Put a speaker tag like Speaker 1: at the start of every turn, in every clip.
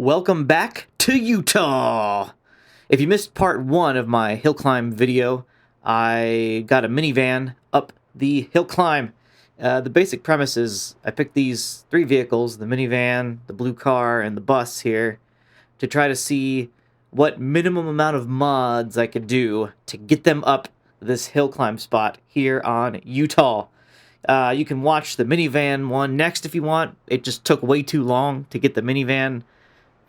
Speaker 1: Welcome back to Utah! If you missed part 1 of my Hillclimb video, I got a minivan up the Hillclimb. The basic premise is I picked these 3 vehicles, the minivan, the blue car, and the bus here, to try to see what minimum amount of mods I could do to get them up this Hillclimb spot here on Utah. You can watch the minivan one next if you want. It just took way too long to get the minivan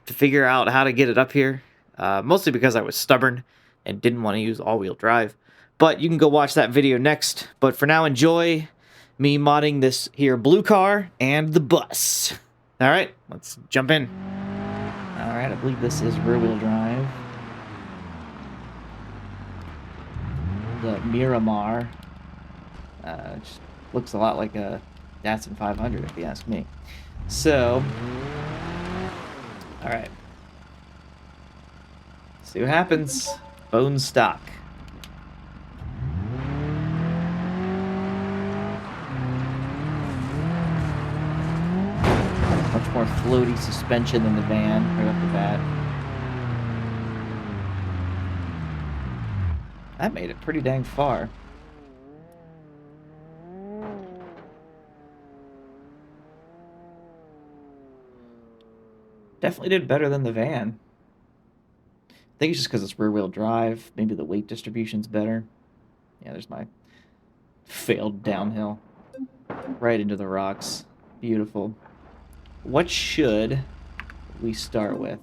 Speaker 1: to figure out how to get it up here, mostly because I was stubborn and didn't want to use all-wheel drive. But you can go watch that video next. But for now, enjoy me modding this here blue car and the bus. All right, let's jump in. All right, I believe this is rear-wheel drive. The Miramar. Just looks a lot like a Datsun 500, if you ask me. So, all right. See what happens. Bone stock. Much more floaty suspension than the van right off the bat. That made it pretty dang far. Definitely did better than the van. I think it's just because it's rear-wheel drive. Maybe the weight distribution's better. Yeah, there's my failed downhill. Right into the rocks. Beautiful. What should we start with?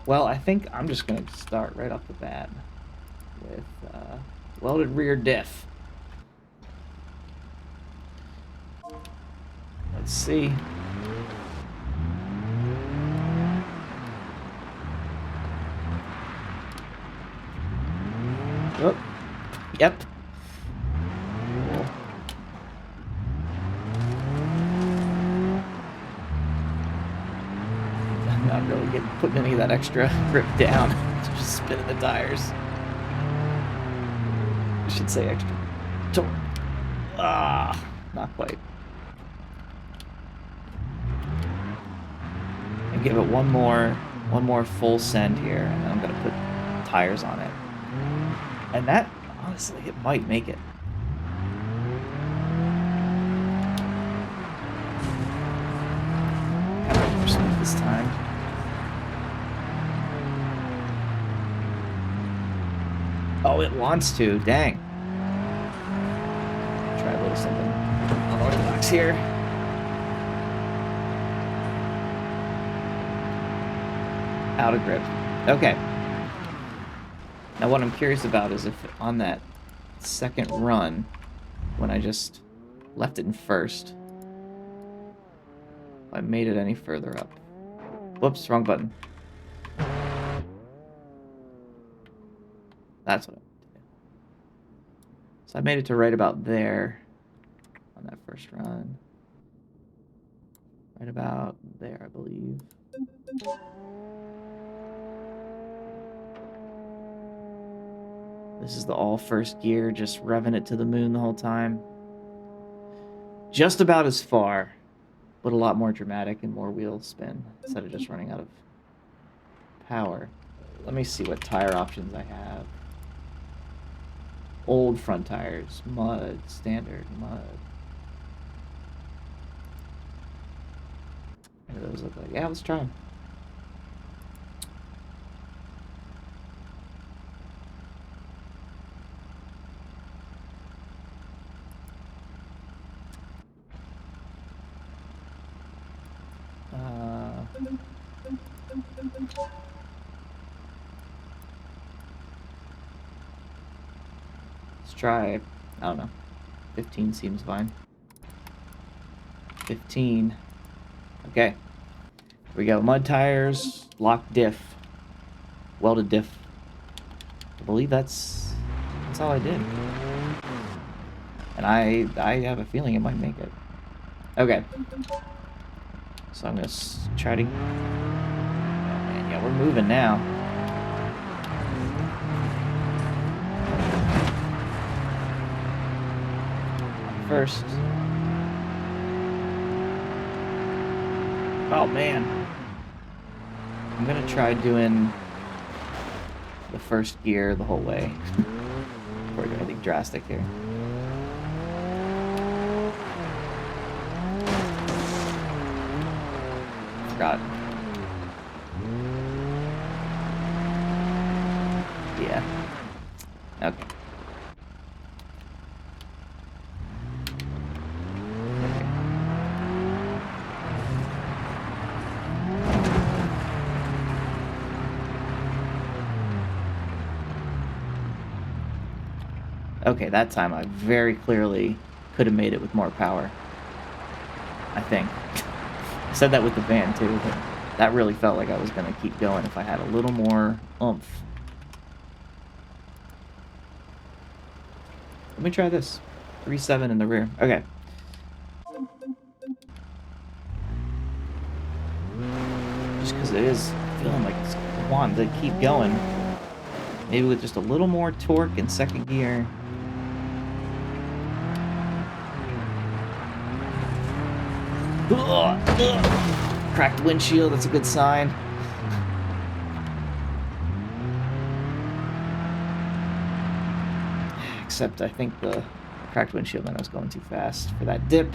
Speaker 1: Well, I think I'm just going to start right off the bat with welded rear diff. Let's see. Oh, yep. I'm not really putting any of that extra grip down. Just spinning the tires. I should say extra torque. Ah, not quite. And give it one more full send here, and then I'm gonna put tires on it. And that, honestly, it might make it. Got a little more smooth this time. Oh, it wants to. Dang. Try a little something unorthodox here. Out of grip. Okay. Now what I'm curious about is if on that second run, when I just left it in first, if I made it any further up. Whoops, wrong button. That's what I want to do. So I made it to right about there on that first run. Right about there, I believe. This is the all first gear, just revving it to the moon the whole time. Just about as far, but a lot more dramatic and more wheel spin instead of just running out of power. Let me see what tire options I have. Old front tires, mud, standard, mud. What do those look like? Yeah, let's try them. Let's try, I don't know, 15 seems fine. 15. Okay. Here we go. Mud tires, lock diff, welded diff. I believe that's all I did. And I have a feeling it might make it. Okay. So I'm going to try to... Oh, man, yeah, we're moving now. First. Oh, man. I'm gonna try doing the first gear the whole way. Before I do anything drastic here. Forgot. Yeah. Okay. Okay, that time I very clearly could have made it with more power. I think. I said that with the van too, but that really felt like I was going to keep going if I had a little more oomph. Let me try this. 3.7 in the rear. Okay. Just because it is feeling like it's wanting to keep going. Maybe with just a little more torque in second gear. Cracked windshield, that's a good sign. Except I think the cracked windshield meant I was going too fast for that dip.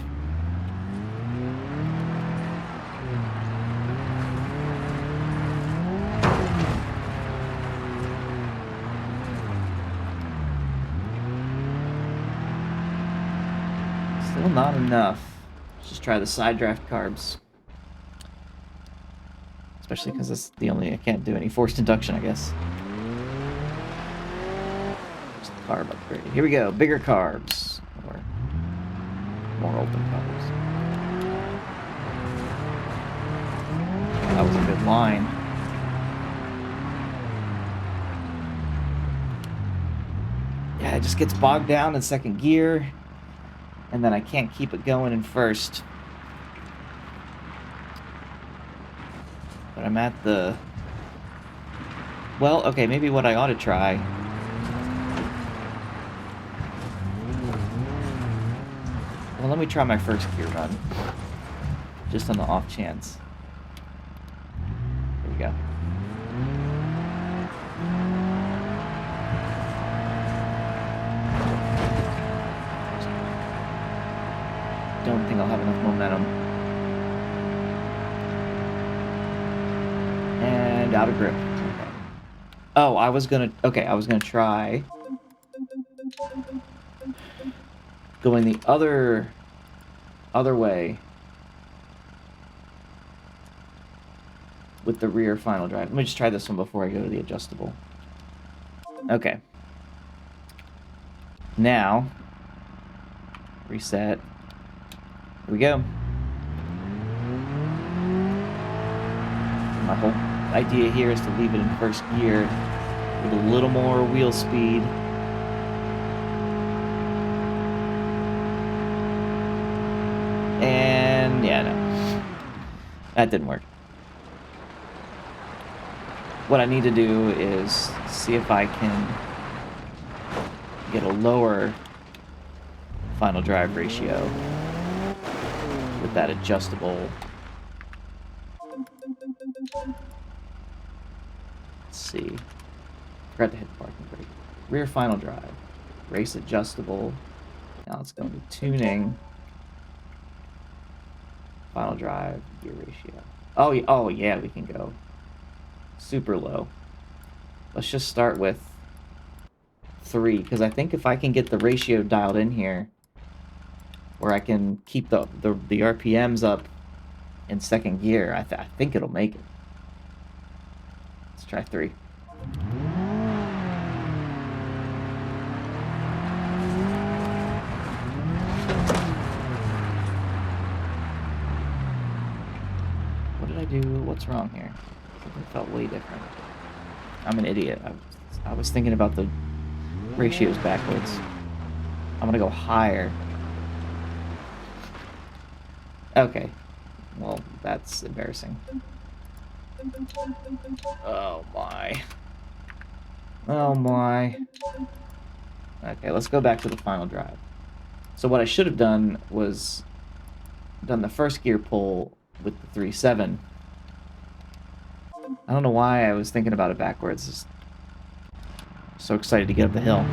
Speaker 1: Still not enough. Let's just try the side draft carbs. Especially because that's the only... I can't do any forced induction, I guess. Just carb upgrade. Here we go. Bigger carbs. Or more open carbs. That was a good line. Yeah, it just gets bogged down in second gear. And then I can't keep it going in first. But I'm at the... Well, okay, maybe what I ought to try... Well, let me try my first gear run. Just on the off chance. Here we go. Don't think I'll have enough momentum. And out of grip. Okay. Oh, I was gonna try going the other way with the rear final drive. Let me just try this one before I go to the adjustable. Okay. Now, reset. Here we go. My whole idea here is to leave it in first gear with a little more wheel speed. And yeah, no. That didn't work. What I need to do is see if I can get a lower final drive ratio with that adjustable. Let's see. Forgot to hit the parking brake. Rear final drive. Race adjustable. Now let's go into tuning. Final drive, gear ratio. Oh yeah, we can go super low. Let's just start with 3, because I think if I can get the ratio dialed in here, where I can keep the RPMs up in second gear, I think it'll make it. Let's try 3. What did I do? What's wrong here? Something felt way different. I'm an idiot. I was thinking about the ratios backwards. I'm gonna go higher. Okay. Well, that's embarrassing. Oh my. Oh my. Okay, let's go back to the final drive. So what I should have done was done the first gear pull with the 3.7. I don't know why I was thinking about it backwards. Just so excited to get up the hill.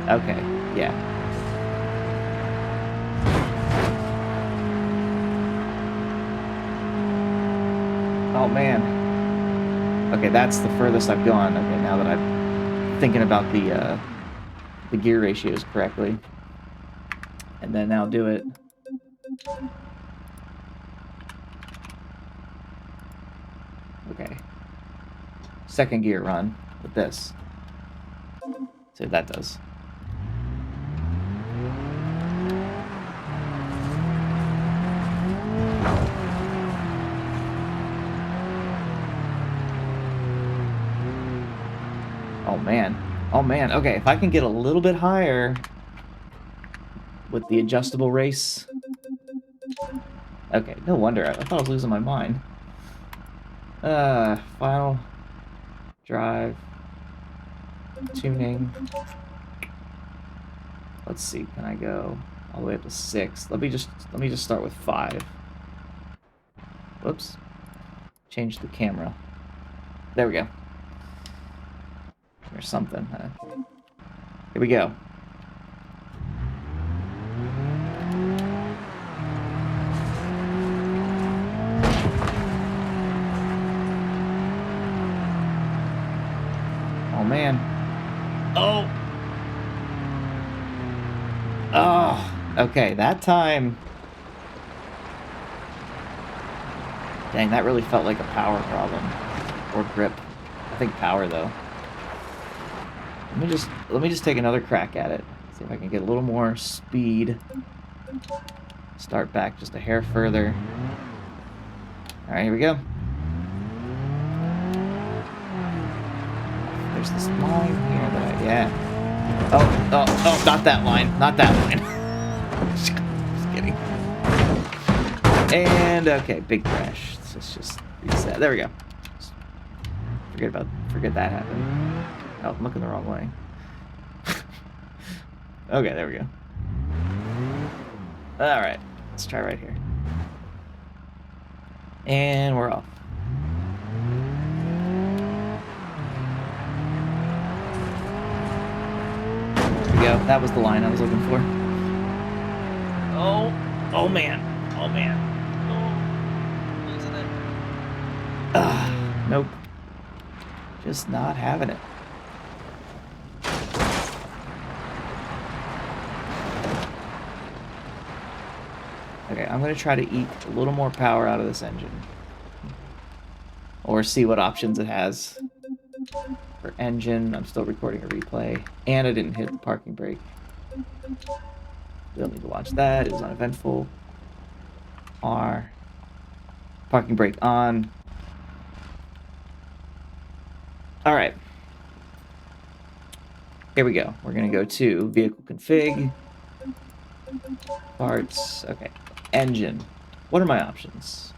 Speaker 1: Okay, yeah. Oh, man. Okay, that's the furthest I've gone. Okay, now that I'm thinking about the gear ratios correctly. And then now do it. Okay. Second gear run with this. See what that does. Oh, man. Oh, man. Okay, if I can get a little bit higher with the adjustable race. Okay, no wonder. I thought I was losing my mind. Final drive. Tuning. Let's see, can I go all the way up to 6? Let me just start with 5. Whoops. Change the camera. There we go. Or something. Here we go. Oh, man. Oh! Oh! Okay, that time... Dang, that really felt like a power problem. Or grip. I think power, though. Let me just take another crack at it. See if I can get a little more speed. Start back just a hair further. Alright, here we go. There's this line here that yeah. Oh, not that line. Not that line. Just kidding. And, okay, big crash. Let's just reset. There we go. Forget that happened. Oh, I'm looking the wrong way. Okay, there we go. Alright, let's try right here. And we're off. There we go. That was the line I was looking for. Oh man. Oh man. Oh, losing it. Nope. Just not having it. Okay, I'm going to try to eat a little more power out of this engine. Or see what options it has. For engine, I'm still recording a replay. And I didn't hit the parking brake. Don't need to watch that. It was uneventful. R. Parking brake on. Alright. Here we go. We're going to go to vehicle config. Parts. Okay. Engine. What are my options?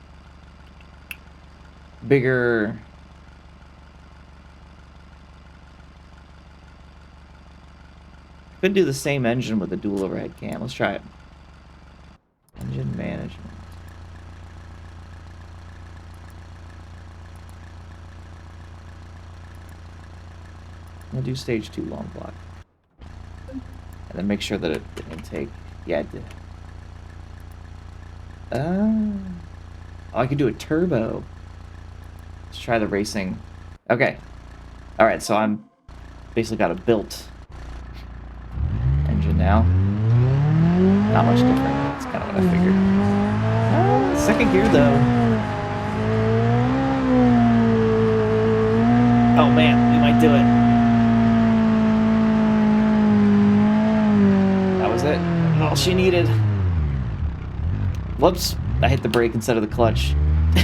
Speaker 1: Bigger. Could do the same engine with a dual overhead cam. Let's try it. Engine management. I'm gonna do stage 2 long block. And then make sure that it didn't take. Yeah, it did. Oh, I could do a turbo. Let's try the racing. Okay. Alright, so I'm basically got a built engine now. Not much different. That's kind of what I figured. Second gear, though. Oh, man. We might do it. That was it. All she needed. Whoops. I hit the brake instead of the clutch. I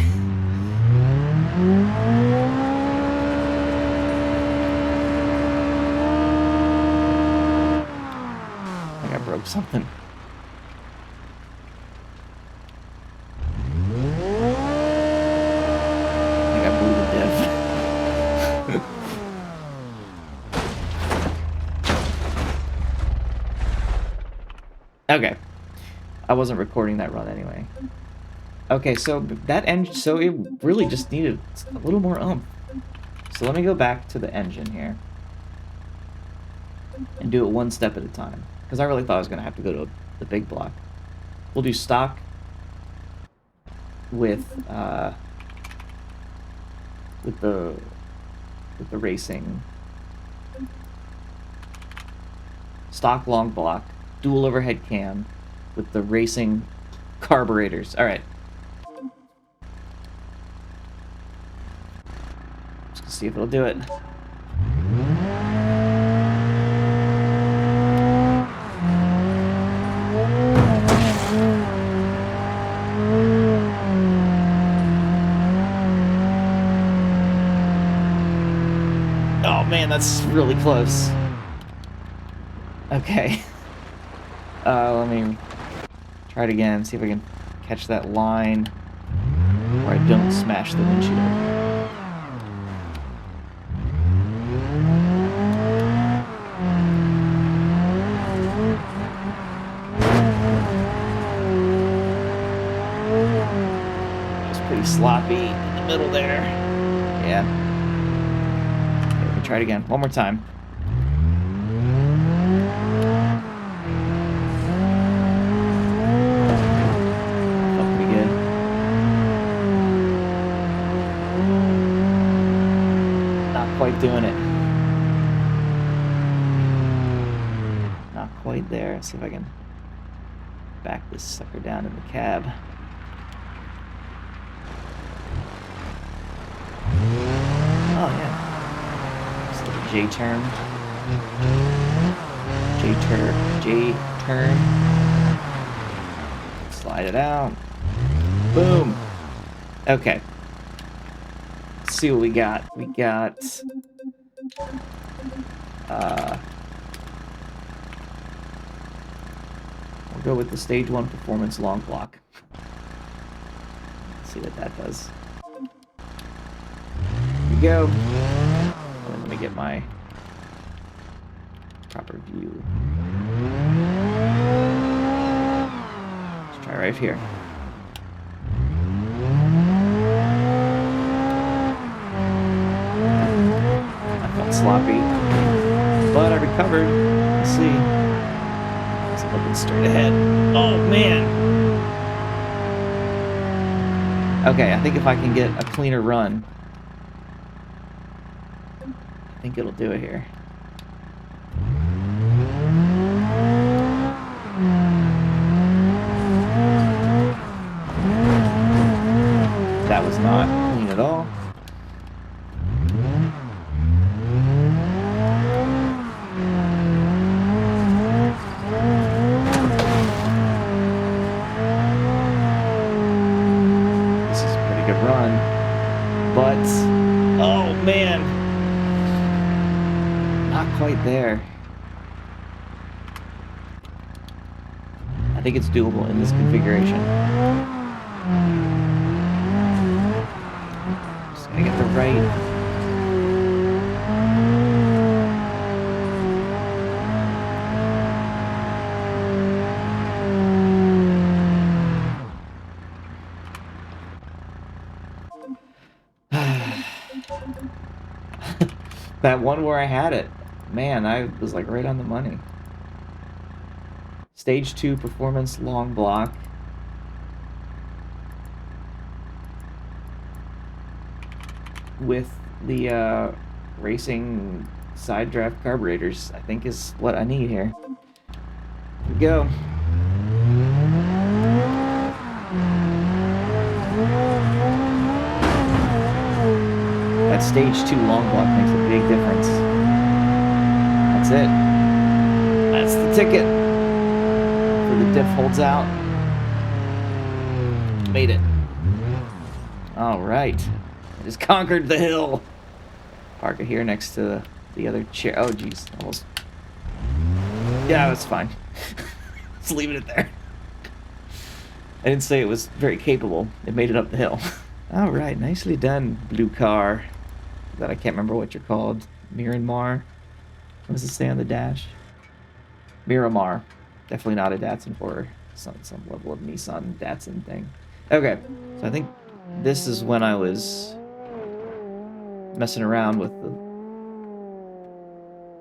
Speaker 1: think I broke something. I think I blew the diff. Okay. I wasn't recording that run anyway. Okay, so that engine, so it really just needed a little more oomph. So let me go back to the engine here and do it one step at a time, because I really thought I was going to have to go to the big block. We'll do stock with the racing. Stock long block, dual overhead cam with the racing carburetors. All right. Just gonna see if it'll do it. Oh man, that's really close. Okay. Let me try it again, see if I can catch that line where I don't smash the windshield. It's pretty sloppy in the middle there. Yeah. Okay, let me try it again. One more time. Quite doing it. Not quite there. Let's see if I can back this sucker down in the cab. Oh yeah. It's like a J-turn. J-turn. Slide it out. Boom. Okay. Let's see what we got. We got we'll go with the stage 1 performance long block. Let's see what that does. Here we go. And then let me get my proper view. Let's try right here. Sloppy, but I recovered. Let's see. It's looking straight ahead. Oh man. Okay, I think if I can get a cleaner run, I think it'll do it here. That was not clean at all. Run, but oh man, not quite there. I think it's doable in this configuration. Just gotta get the right. That one where I had it, man, I was like right on the money. Stage 2 performance long block. With the racing side draft carburetors, I think is what I need here. Here we go. That stage 2 long block makes a big difference. That's it. That's the ticket. For the diff holds out. Made it. All right. I just conquered the hill. Park it here next to the other chair. Oh, geez. Almost. Yeah, that's fine. Let's leave it there. I didn't say it was very capable. It made it up the hill. All right. Nicely done, blue car. That I can't remember what you're called. Miramar. What does it say on the dash? Miramar. Definitely not a Datsun for some level of Nissan Datsun thing. Okay, so I think this is when I was messing around with the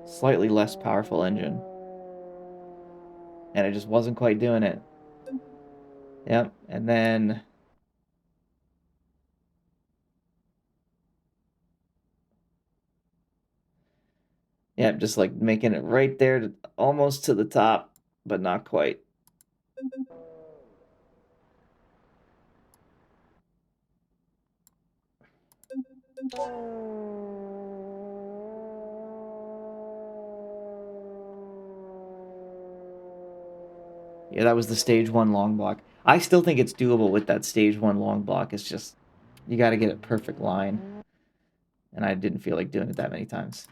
Speaker 1: slightly less powerful engine. And it just wasn't quite doing it. Yep, and then... Yep, just like making it right there, to, almost to the top, but not quite. Yeah, that was the stage 1 long block. I still think it's doable with that stage 1 long block. It's just, you got to get a perfect line. And I didn't feel like doing it that many times.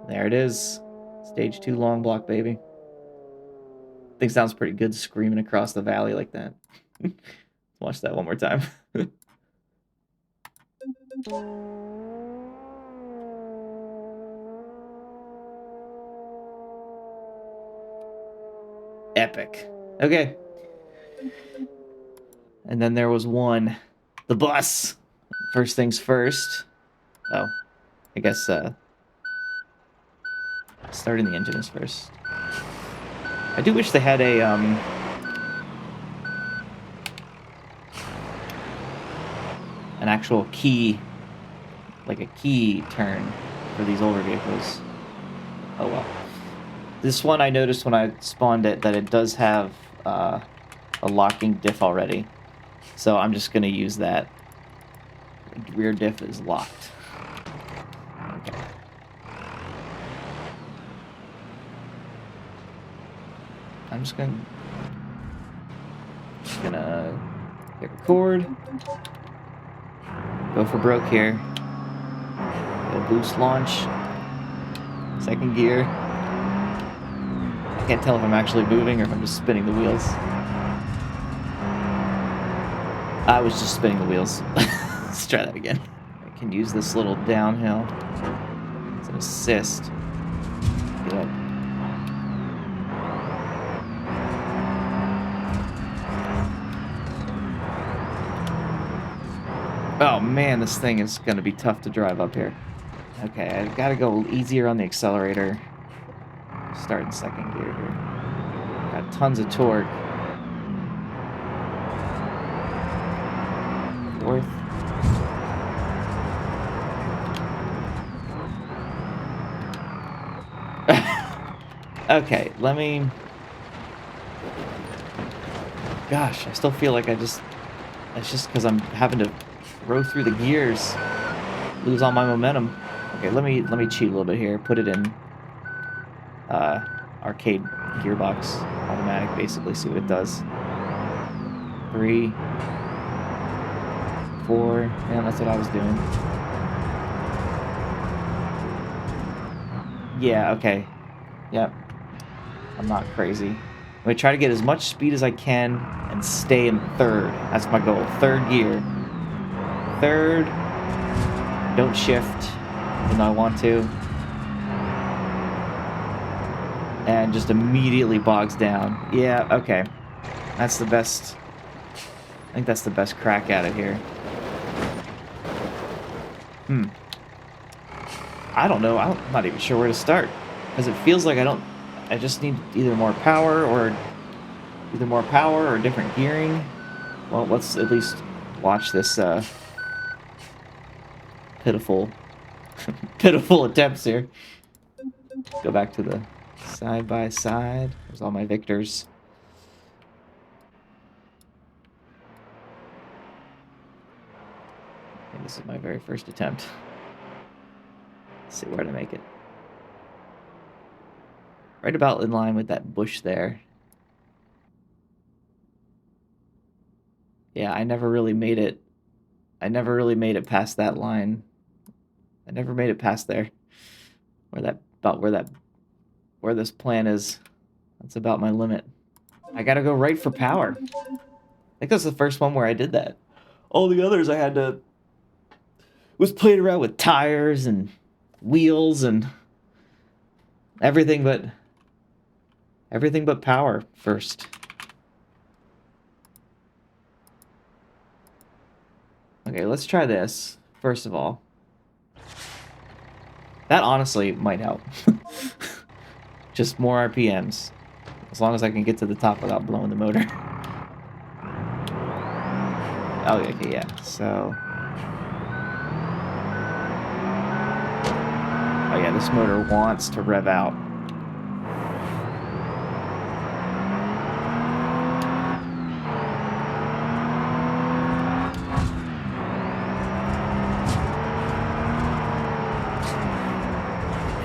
Speaker 1: There it is. Stage 2 long block, baby. I think sounds pretty good screaming across the valley like that. Watch that one more time. Epic. Okay. And then there was one. The bus. First things first. Oh. I guess starting the engine is first. I do wish they had a an actual key, like a key turn for these older vehicles. Oh well. This one I noticed when I spawned it that it does have a locking diff already. So I'm just going to use that. Rear diff is locked. Okay. I'm just gonna hit record. Go for broke here. Go boost launch. Second gear. I can't tell if I'm actually moving or if I'm just spinning the wheels. I was just spinning the wheels. Let's try that again. I can use this little downhill. It's an assist. Get up. Oh man, this thing is gonna be tough to drive up here. Okay, I gotta go easier on the accelerator. Start in second gear here. Got tons of torque. Fourth. Okay, let me... Gosh, I still feel like it's just because I'm having to row through the gears, lose all my momentum. Okay, let me cheat a little bit here. Put it in arcade gearbox automatic, basically. See what it does. 3, 4. Yeah, that's what I was doing. Yeah. Okay. Yep. I'm not crazy. I'm gonna try to get as much speed as I can and stay in third. That's my goal. Third gear. Third. Don't shift, even though I want to. And just immediately bogs down. Yeah, okay. That's the best. I think that's the best crack at it here. I don't know. I'm not even sure where to start. Because it feels like I just need either more power or different gearing. Well, let's at least watch this pitiful pitiful attempts here. Go back to the side by side. There's all my victors. And this is my very first attempt. Let's see where to make it. Right about in line with that bush there. Yeah, I never really made it. I never really made it past that line. I never made it past there. Where this plan is. That's about my limit. I gotta go right for power. I think that's the first one where I did that. All the others I had to was playing around with tires and wheels and everything but Everything but power first. Okay, let's try this, first of all. That honestly might help. Just more RPMs. As long as I can get to the top without blowing the motor. Oh, okay, yeah. So... oh, yeah, this motor wants to rev out.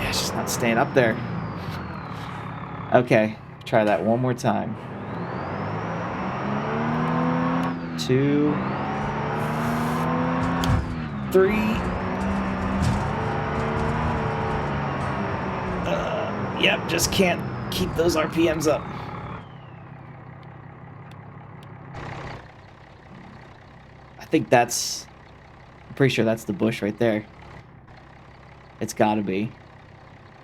Speaker 1: Yeah, it's just not staying up there. Okay, try that one more time. 2, 3. Yep, just can't keep those RPMs up. I think that's... I'm pretty sure that's the bush right there. It's gotta be.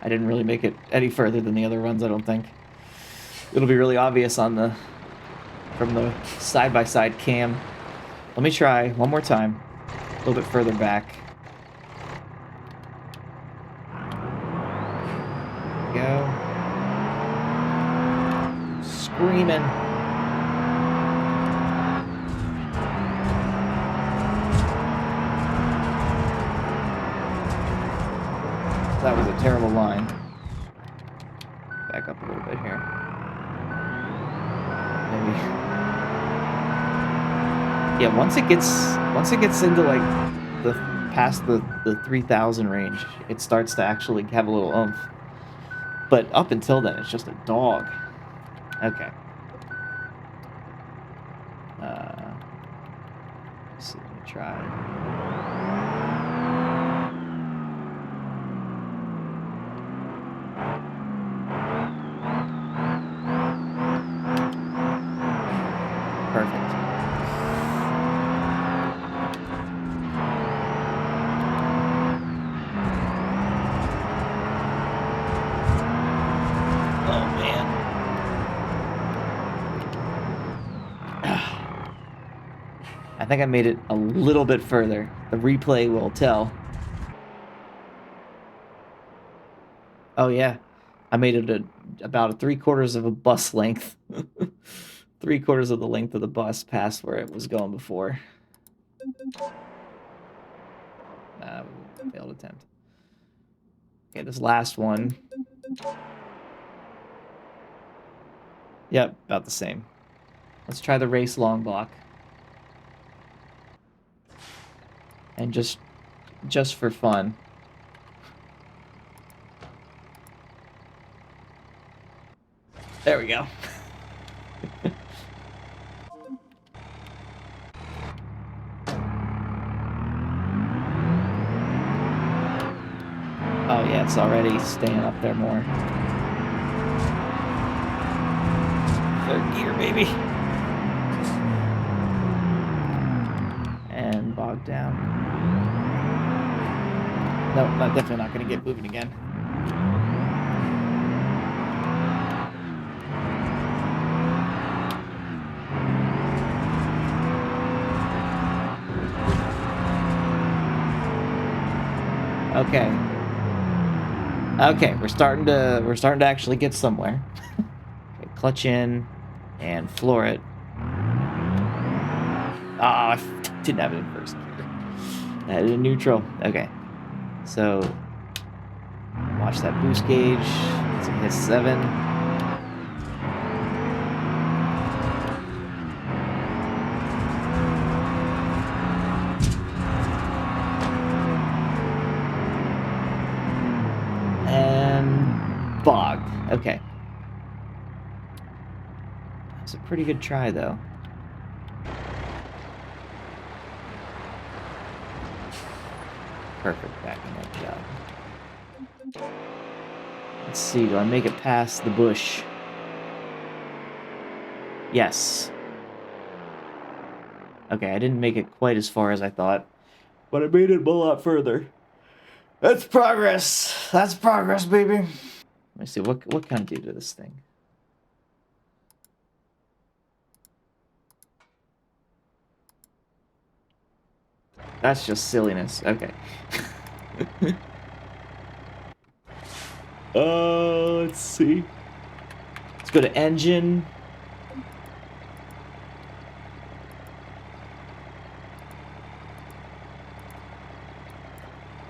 Speaker 1: I didn't really make it any further than the other runs, I don't think. It'll be really obvious on the... from the side-by-side cam. Let me try one more time. A little bit further back. Go. Screaming. That was a terrible line. Back up a little bit here. Maybe. Yeah, once it gets into like the past the 3,000 range, it starts to actually have a little oomph. But up until then, it's just a dog. Okay. Let's see, let me try. Perfect. Oh, man. I think I made it a little bit further. The replay will tell. Oh, yeah. I made it about 3/4 of a bus length. 3/4 of the length of the bus past where it was going before. Failed attempt. Okay, this last one. Yep, about the same. Let's try the race long block. And just for fun. There we go. Oh yeah, it's already staying up there more. Third gear, baby. And bogged down. No, I'm definitely not going to get moving again. Okay. Okay, we're starting to actually get somewhere. Okay, clutch in and floor it. Ah, oh, I didn't have it in first gear. I had it in neutral. Okay. So watch that boost gauge. It's a hit 7. And bogged. Okay. That's a pretty good try, though. Perfect backing up job. Let's see, do I make it past the bush? Yes. Okay, I didn't make it quite as far as I thought, but I made it a lot further. That's progress. That's progress, baby. Let me see, what can I do to this thing? That's just silliness. Okay. Let's see. Let's go to engine.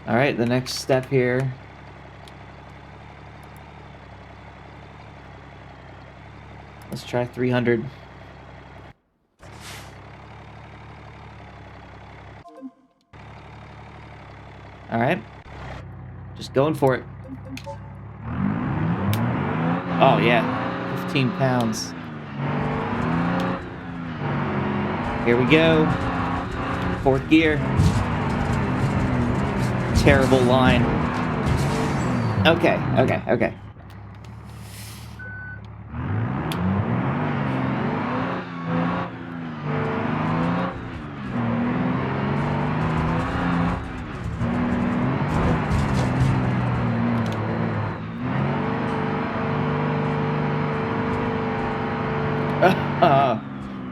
Speaker 1: All right, the next step here. Let's try 300. All right. Just going for it. Oh, yeah. 15 pounds. Here we go. Fourth gear. Terrible line. Okay, okay, okay.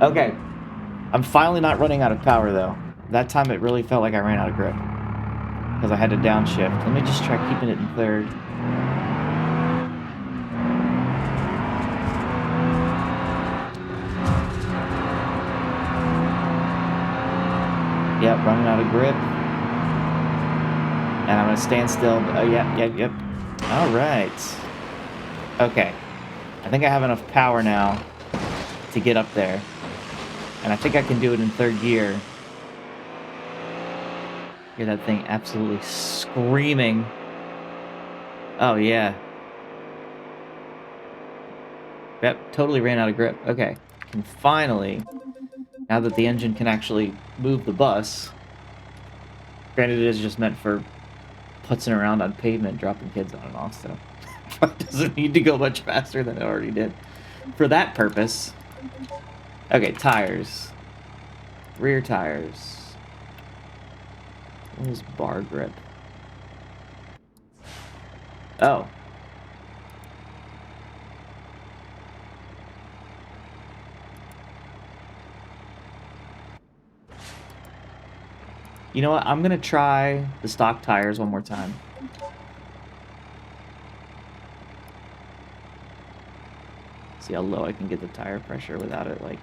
Speaker 1: Okay. I'm finally not running out of power, though. That time it really felt like I ran out of grip. Because I had to downshift. Let me just try keeping it in third. Yep, running out of grip. And I'm going to stand still. Yep. All right. Okay. I think I have enough power now to get up there. And I think I can do it in third gear. Hear that thing absolutely screaming. Oh, yeah. Yep, totally ran out of grip. Okay. And finally, now that the engine can actually move the bus, granted it is just meant for putzing around on pavement, dropping kids on and off, so it doesn't need to go much faster than it already did. For that purpose. Okay, tires. Rear tires. What is bar grip? Oh. You know what? I'm gonna try the stock tires one more time. See how low I can get the tire pressure without it, like,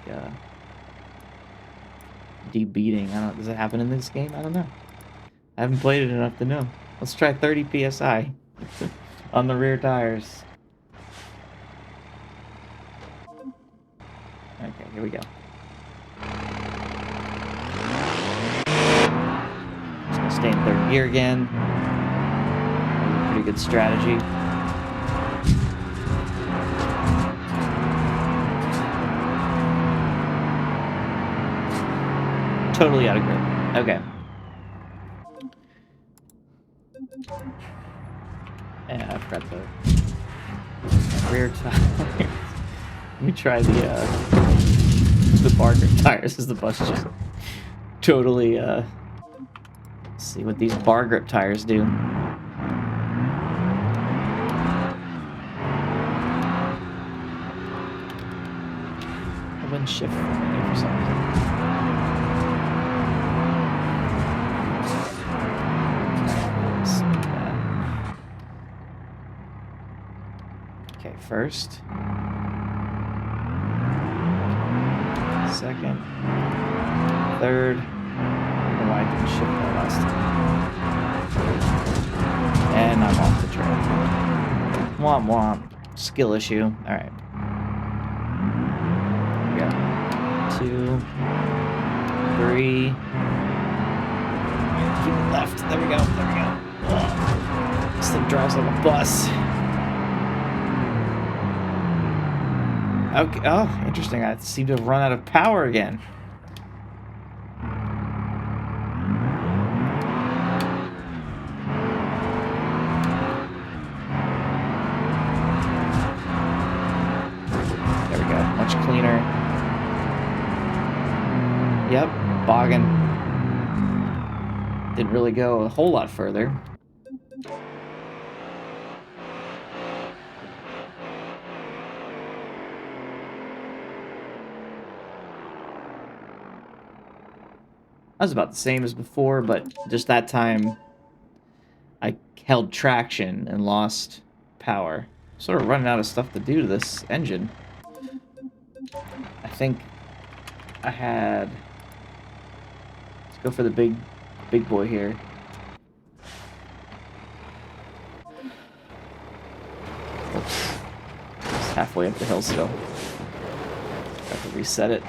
Speaker 1: debeating. I don't. Does it happen in this game? I don't know. I haven't played it enough to know. Let's try 30 psi on the rear tires. Okay, here we go. Just gonna stay in third gear again. That was a pretty good strategy. Totally out of grip. Okay. And I forgot the rear tires. Let me try the bar grip tires as the bus just totally let's see what these bar grip tires do. I wouldn't shift for some reason. Okay, first. Second. Third. I don't know why I didn't shift that last time. And I'm off the trail. Womp womp. Skill issue. Alright. We got 2, 3. Keep it left. There we go. There we go. This thing drives like a bus. Okay. Oh, interesting. I seem to have run out of power again. There we go. Much cleaner. Yep. Boggin. Didn't really go a whole lot further. That was about the same as before, but just that time I held traction and lost power. Sort of running out of stuff to do to this engine. I think I had... Let's go for the big boy here. Oops. It's halfway up the hill still. Got to reset it. I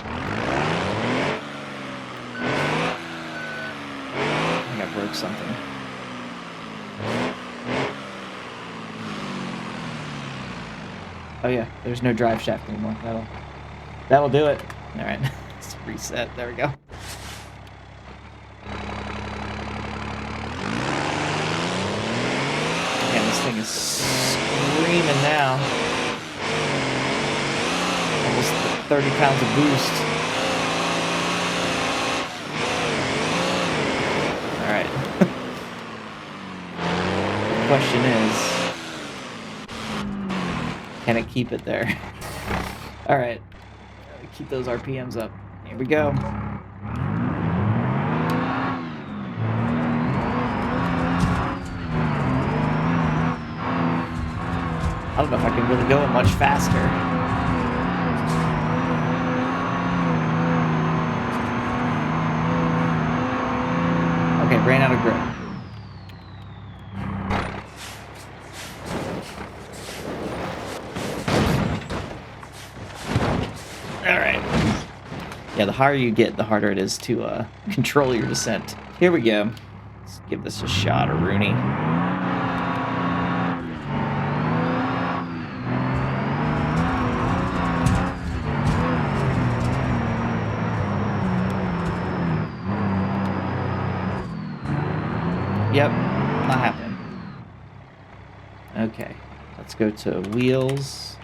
Speaker 1: think I broke something. Oh yeah, there's no drive shaft anymore. That'll do it. All right, let's reset. There we go. Man, this thing is screaming now. Almost 30 pounds of boost. All right. The question is, can it keep it there? All right, keep those RPMs up. Here we go. I don't know if I can really go it much faster. Okay, ran out of grip. Yeah, the higher you get, the harder it is to control your descent. Here we go. Let's give this a shot, Rooney. Yep, not happening. Okay, let's go to wheels.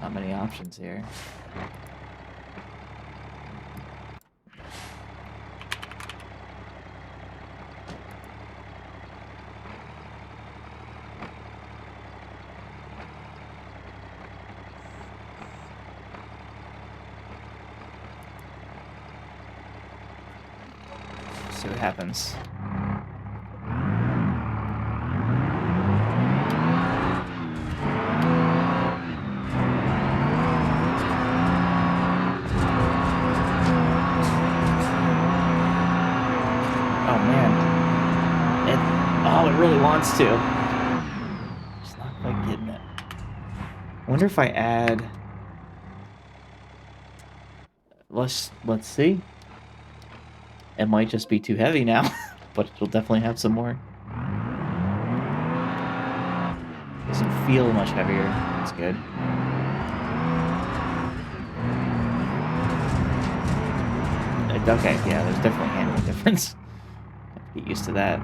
Speaker 1: Not many options here. See what happens. It really wants to. Just not quite getting it. I wonder if I add... Let's see. It might just be too heavy now, but it'll definitely have some more. Doesn't feel much heavier. That's good. Okay, yeah, there's definitely a handling difference. Have to get used to that.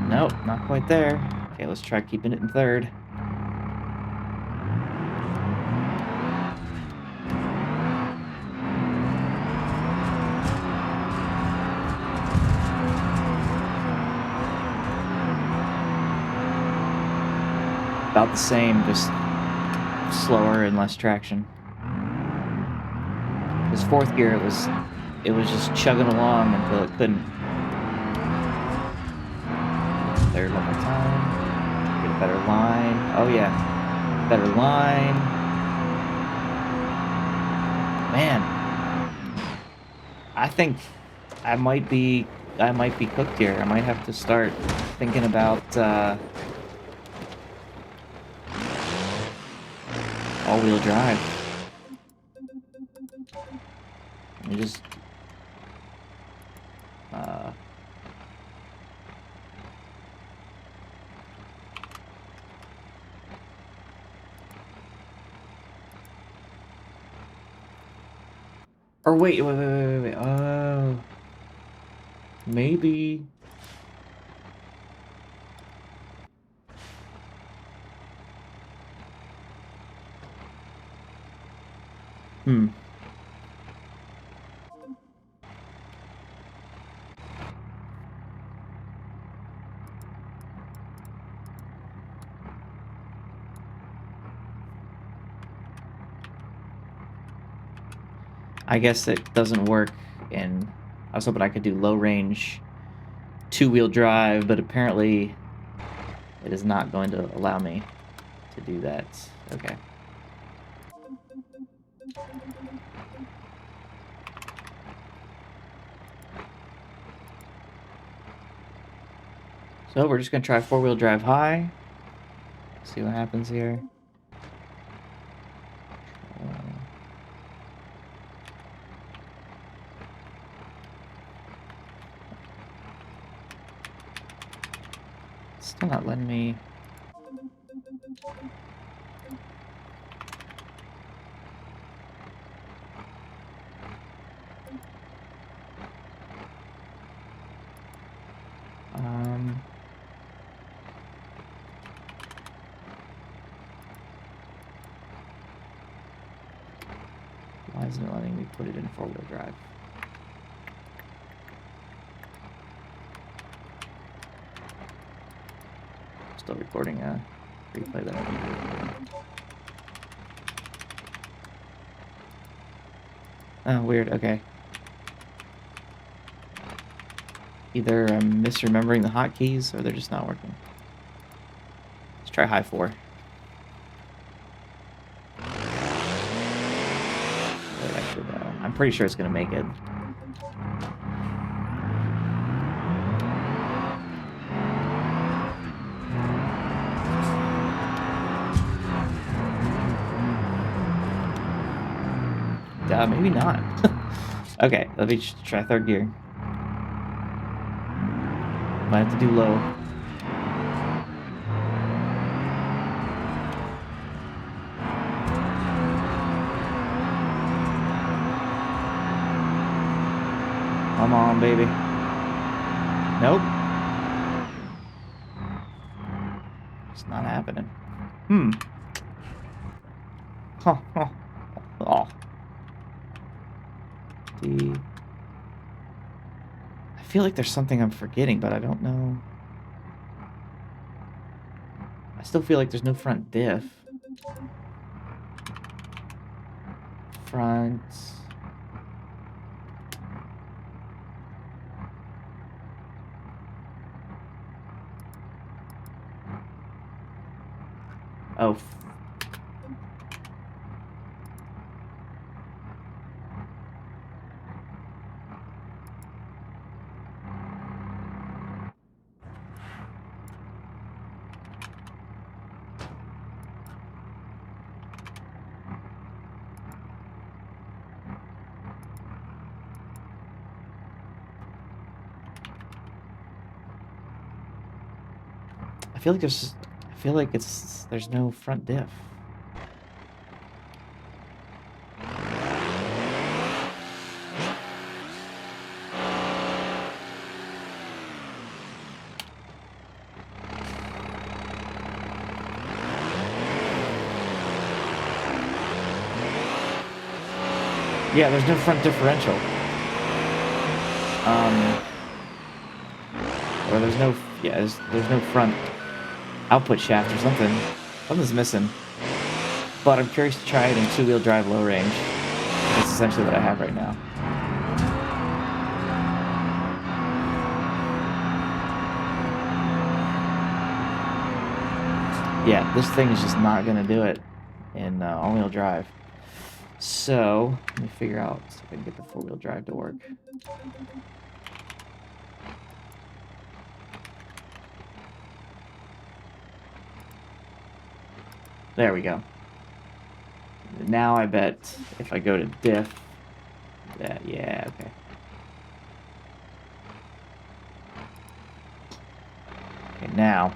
Speaker 1: Nope, not quite there. Okay, let's try keeping it in third. About the same, just slower and less traction. This fourth gear, it was just chugging along until it couldn't. Third one more time. Get a better line. Oh yeah, better line. Man, I think I might be cooked here. I might have to start thinking about all-wheel drive. Let me just or wait. Oh, maybe. I guess it doesn't work, and I was hoping I could do low-range two-wheel drive, but apparently it is not going to allow me to do that. Okay. So we're just going to try four-wheel drive high. See what happens here. Still not letting me... Why isn't it letting me put it in four-wheel drive? Still recording a replay that I can do. Oh, weird, okay. Either I'm misremembering the hotkeys or they're just not working. Let's try high 4. I'm pretty sure it's gonna make it. Maybe not. Okay, let me try third gear. Might have to do low. Come on, baby. Nope. It's not happening. Huh. Oh. I feel like there's something I'm forgetting, but I don't know. I still feel like there's no front diff. Front... Oh. I feel like there's no front diff. Yeah, there's no front differential. Or there's no, yeah, there's no front output shaft or something. Something's missing. But I'm curious to try it in two-wheel drive low range. That's essentially what I have right now. Yeah, this thing is just not gonna do it in all-wheel drive. So, let me figure out if I can get the four-wheel drive to work. There we go. Now I bet if I go to diff, yeah, okay. Okay, now.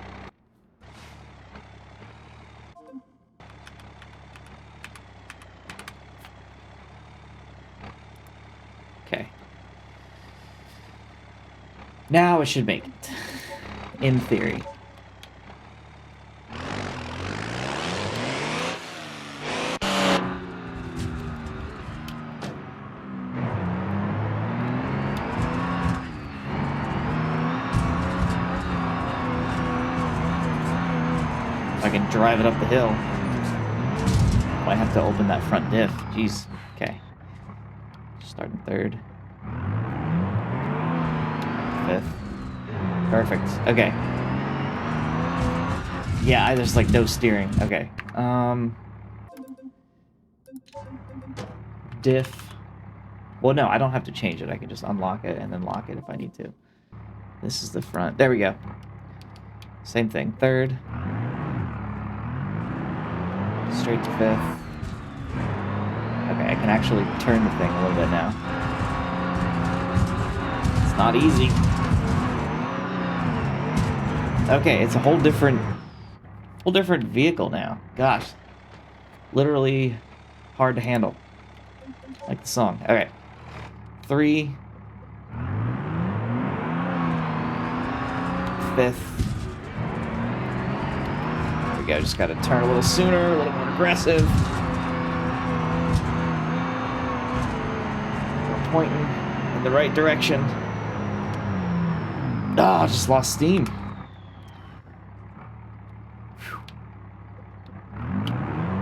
Speaker 1: Okay. Now it should make it, in theory. If I can drive it up the hill. Oh, I have to open that front diff. Jeez. Okay. Starting third. Fifth. Perfect. Okay. Yeah, there's like no steering. Okay. Diff. Well, no, I don't have to change it. I can just unlock it and then lock it if I need to. This is the front. There we go. Same thing. Third. Straight to fifth. Okay, I can actually turn the thing a little bit now. It's not easy. Okay, it's a whole different vehicle now. Gosh. Literally hard to handle. Like the song. Okay. 3. Fifth. There we go. Just gotta turn a little sooner, a little more aggressive. We're pointing in the right direction. Ah, just lost steam.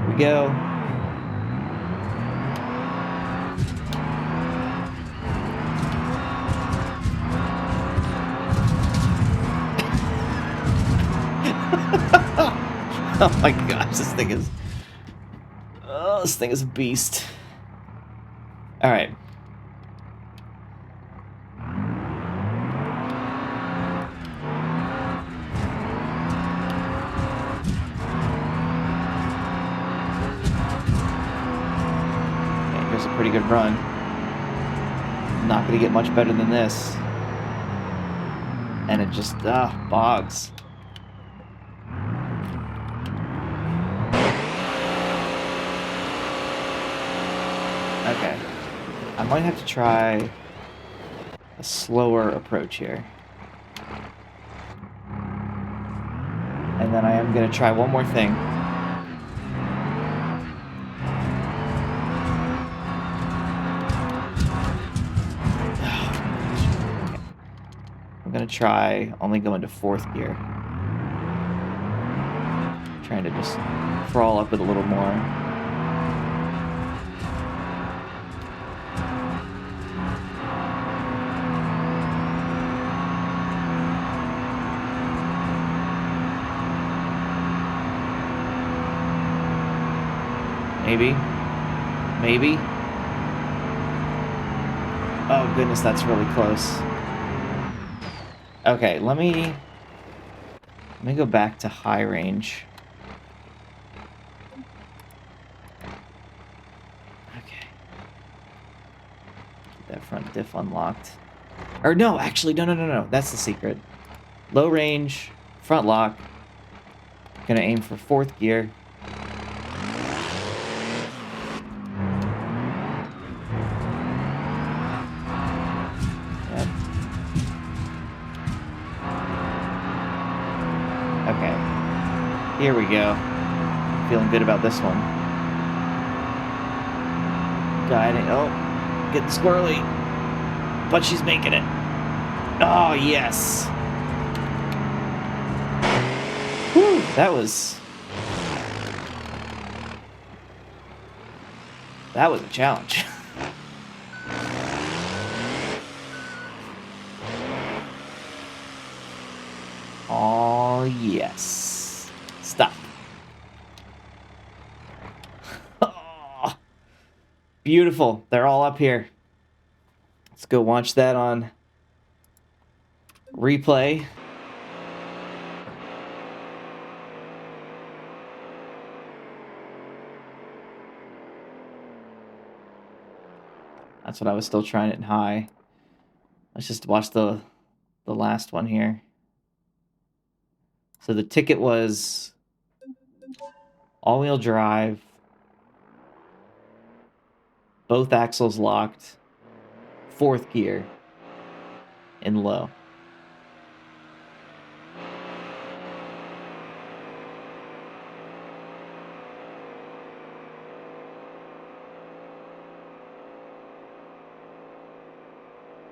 Speaker 1: Here we go. Oh my gosh, this thing is... Oh, this thing is a beast. Alright. Okay, here's a pretty good run. Not gonna get much better than this. And it just, bogs. Okay. I might have to try a slower approach here. And then I am going to try one more thing. I'm going to try only going to 4th gear. Trying to just crawl up with a little more. Maybe. Maybe. Oh goodness, that's really close. Okay, let me go back to high range. Okay. Keep that front diff unlocked. Or no, actually, no. That's the secret. Low range, front lock. Gonna aim for 4th gear. Here we go. Feeling good about this one. Guiding. Oh, getting squirrely. But she's making it. Oh, yes. Whew, that was a challenge. Oh, yes. Stop. Oh, beautiful. They're all up here. Let's go watch that on replay. That's what I was still trying it in high. Let's just watch the last one here. So the ticket was all-wheel drive, both axles locked, 4th gear, in low.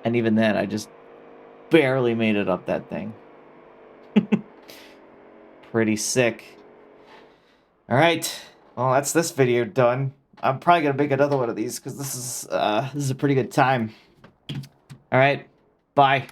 Speaker 1: And even then, I just barely made it up that thing. Pretty sick. All right. Well, that's this video done. I'm probably gonna make another one of these because this is a pretty good time. All right, bye.